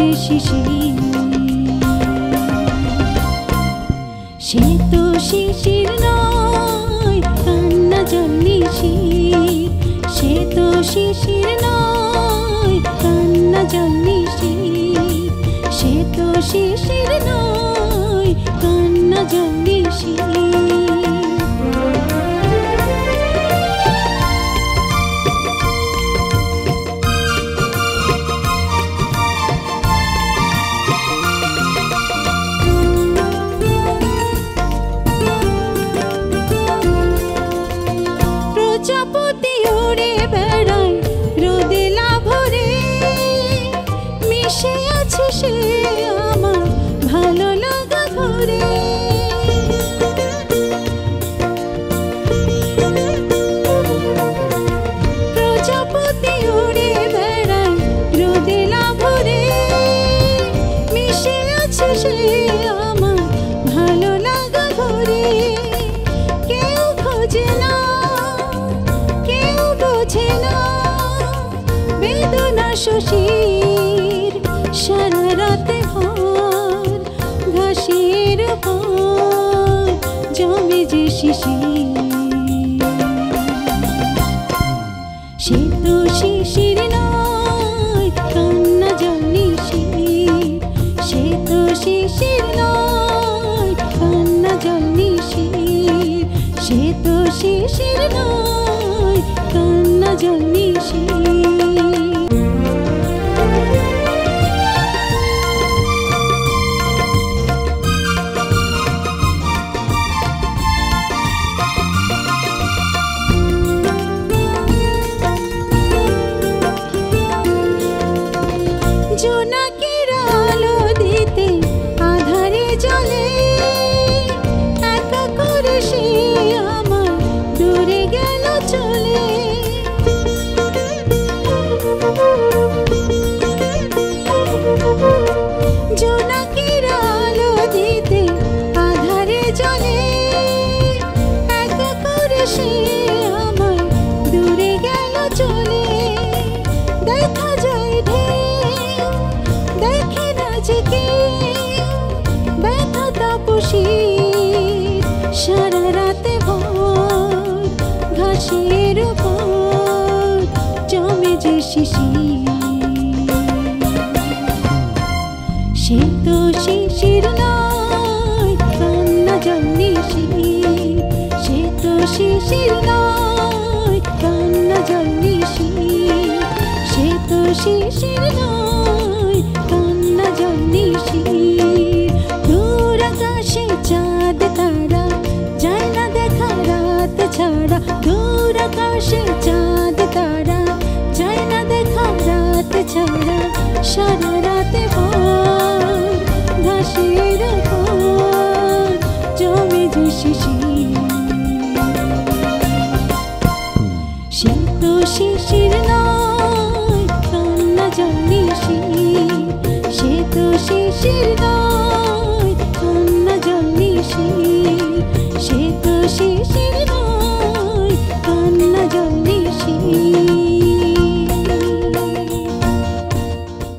যে শিশির, সে তো শিশির নয় কান্না জল নিশির, সে তো শিশির নয় কান্না জল নিশির, সে তো শিশির নয় কান্না জল নিশির। প্রজাপতি উড়ে বেড়ায় রোদে লাভরে, মিশে আছে সে আমার ভালো লাগা ঘরে। প্রজাপতি উড়ে বেড়ায় রোদে লাভরে, মিশে আছে সে আমার ভালো লাগা ঘরে। কেউ খোঁজে না, কেউ বোঝে না বেদনা শশীর, সারা রাতে ভর ঘাসের উপর জমে যে শিশির, সে তো শিশির নয় কান্না জল নিশির, সে তো শিশির নয় কান্না জল নিশির, সে তো শিশির নয় কান্না জল নিশির। জোনাকির আলো দিতে আধারে জলে, একা করে সে আমার দূরে গেল চলে। জোনাকির আলো দিতে আধারে জলে, একা করে সে আমার দূরে গেল চলে। দেখা যায় ঢেউ, দেখে না যে কেউ ব্যথা তাপসীর, সারা রাতে ভোর ঘাসের উপর জমে যে শিশির, সে তো শিশির নয় কান্না জল নিশির, সে তো শিশির নয় কান্না জল নিশির, সে তো শিশির নয় কান্না জল নিশির। দূর আকাশে চাঁদ তারা যায় না দেখা রাত ছাড়া, দূর আকাশে চাঁদ তারা যায় না দেখা রাত ছাড়া। সারা রাতে ভোর ঘাসের উপর জমে যে শিশির, সে তো শিশির নয় কান্না জল নিশির, সে তো শিশির